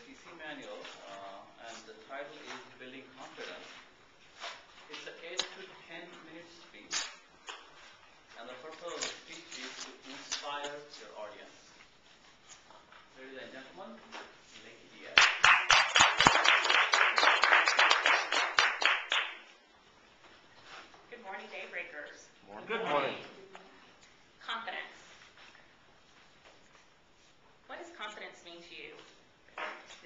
CC manual, and the title is Building Confidence. It's an 8 to 10 minute speech, and the purpose of the speech is to inspire your audience. Ladies and gentlemen, Leticia. Good morning, Daybreakers. Good morning. Confidence. What does confidence mean to you?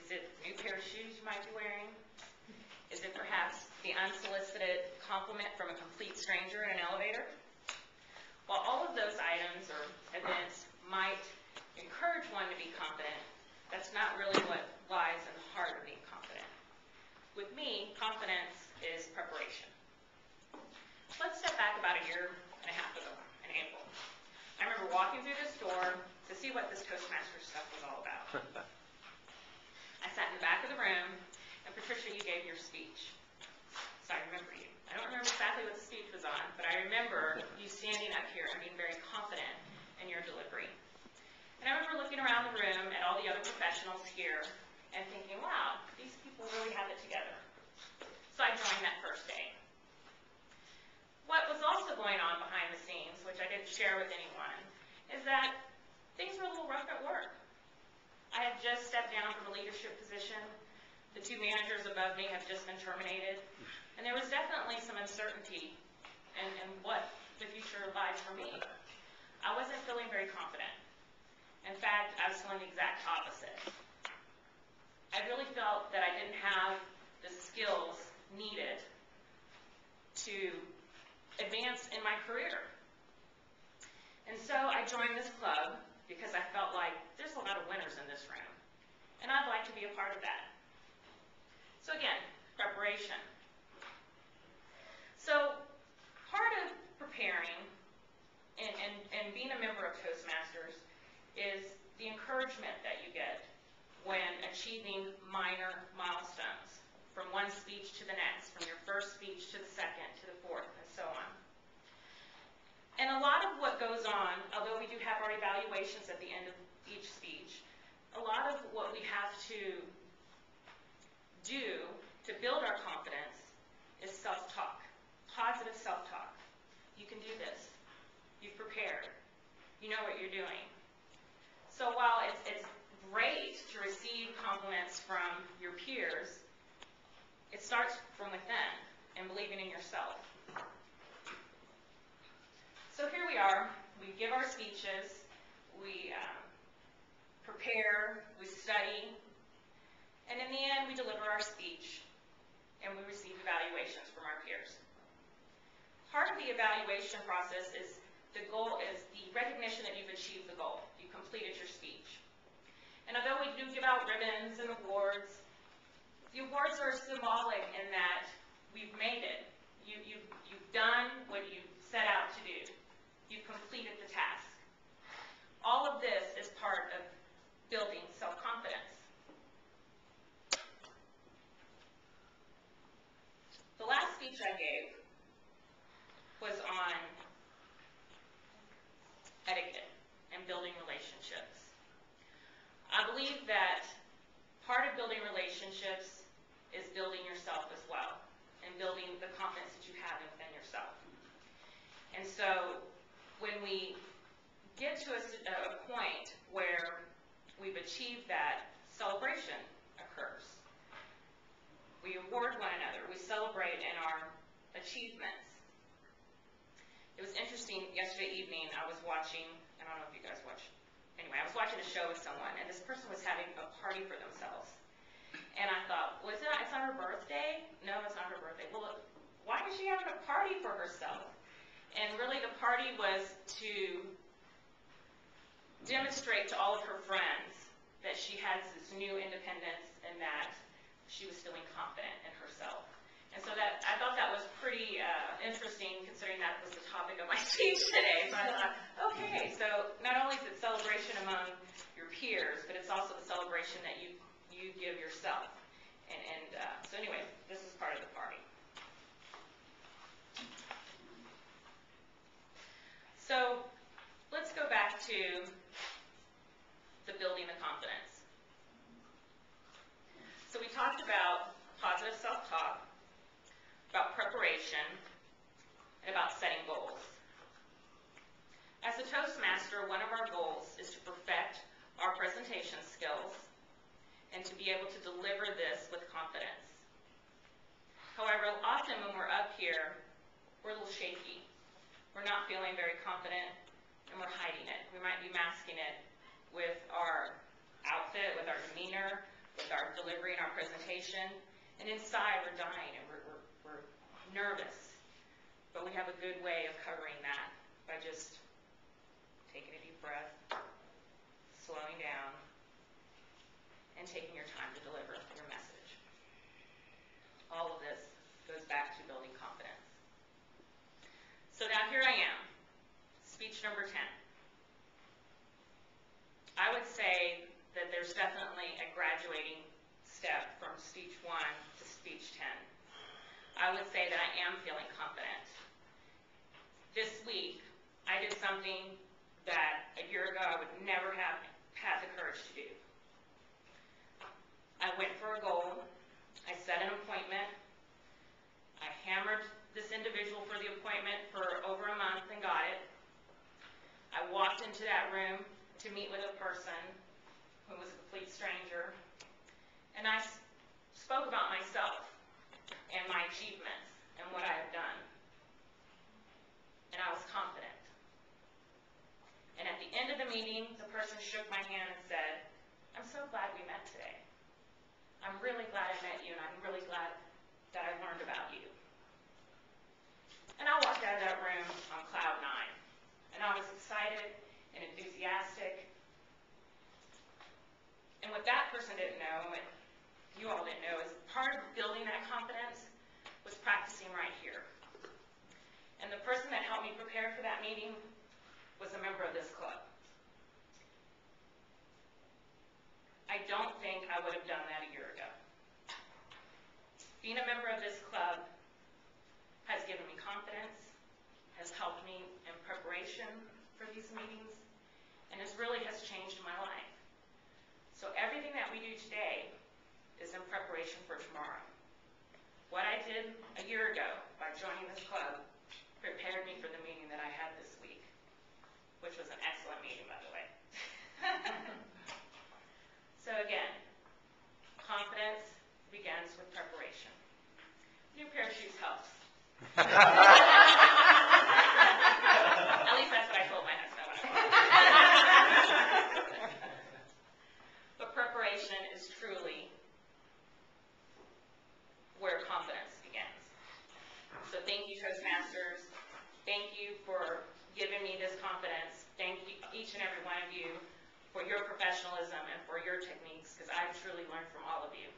Is it a new pair of shoes you might be wearing? Is it perhaps the unsolicited compliment from a complete stranger in an elevator? While all of those items or events might encourage one to be confident, that's not really what lies in the heart of being confident. With me, confidence is preparation. Let's step back about a year and a half ago in April. I remember walking through this door to see what this Toastmasters stuff was all about. I sat in the back of the room, and Patricia, you gave your speech. So I remember you. I don't remember exactly what the speech was on, but I remember you standing up here and being very confident in your delivery. And I remember looking around the room at all the other professionals here and thinking, wow, these people really have it together. So I joined that first day. What was also going on behind the scenes, which I didn't share with anyone, is that things were a little rough at work. I had just stepped down from a leadership position. The two managers above me have just been terminated. And there was definitely some uncertainty in what the future lies for me. I wasn't feeling very confident. In fact, I was feeling the exact opposite. I really felt that I didn't have the skills needed to advance in my career. And so I joined this club because I felt like there's a lot of winners in this room, and I'd like to be a part of that. So again, preparation. So part of preparing and being a member of Toastmasters is the encouragement that you get when achieving minor milestones, from one speech to the next, from your first speech to the second, to the fourth, and so on. And a lot of what goes on, although we do have our evaluations at the end of each speech, a lot of what we have to do to build our confidence is self-talk, positive self-talk. You can do this. You've prepared. You know what you're doing. So while it's great to receive compliments from your peers, it starts from within and believing in yourself. So here we are. We give our speeches. We prepare. We study. And in the end, we deliver our speech, and we receive evaluations from our peers. Part of the evaluation process is the goal is the recognition that you've achieved the goal. You completed your speech. And although we do give out ribbons and awards, the awards are symbolic in that we've made it. You've done what you set out to do. You've completed the task. All of this is part of building self-confidence. The last speech I gave was on etiquette and building relationships. I believe that part of building relationships is building yourself as well, and building the confidence that you have within yourself. And so when we get to a point where we've achieved that, celebration occurs. We award one another. We celebrate in our achievements. It was interesting, yesterday evening I was watching, I don't know if you guys watch, anyway, I was watching a show with someone, and this person was having a party for themselves. And I thought, well, it's not her birthday? No, it's not her birthday. Well, look, why is she having a party for herself? And really the party was to demonstrate to all of her friends that she has this new independence and that she was feeling confident in herself. And so I thought that was pretty interesting, considering that was the topic of my speech today. So I thought, okay, so not only is it celebration among your peers, but it's also the celebration that you give yourself. And so anyway, this is part of the party. So let's go back to the building the confidence. talked about positive self-talk, about preparation, and about setting goals. As a Toastmaster, one of our goals is to perfect our presentation skills and to be able to deliver this with confidence. However, often when we're up here, we're a little shaky. We're not feeling very confident, and we're hiding it. We might be masking it with our outfit, with our demeanor, with our delivery and our presentation, and inside we're dying and we're nervous. But we have a good way of covering that by just taking a deep breath, slowing down, and taking your time to deliver your message. All of this goes back to building confidence. So now here I am, speech number 10. I would say that there's definitely a graduating step from speech 1 to speech 10. I would say that I am feeling confident. This week, I did something that a year ago I would never have had the courage to do. I went for a goal. I set an appointment. I hammered this individual for the appointment for over a month and got it. I walked into that room to meet with a person who was a complete stranger, and I spoke about myself and my achievements and what I have done. And I was confident. And at the end of the meeting, the person shook my hand and said, "I'm so glad we met today. I'm really glad I met you, and I'm really glad that I learned about you." And I walked out of that room on cloud 9. And I was excited and enthusiastic. And what that person didn't know, and you all didn't know, is part of building that confidence was practicing right here. And the person that helped me prepare for that meeting was a member of this club. I don't think I would have done that a year ago. Being a member of this club has given me confidence, has helped me in preparation for these meetings, and has changed my life. So everything that we do today is in preparation for tomorrow. What I did a year ago by joining this club prepared me for the meeting that I had this week, which was an excellent meeting, by the way. So again, confidence begins with preparation. New pair of shoes helps. At least that's what I told my husband when I bought it. But preparation is truly where confidence begins. So thank you, Toastmasters. Thank you for giving me this confidence. Thank you, each and every one of you, for your professionalism and for your techniques, because I've truly learned from all of you.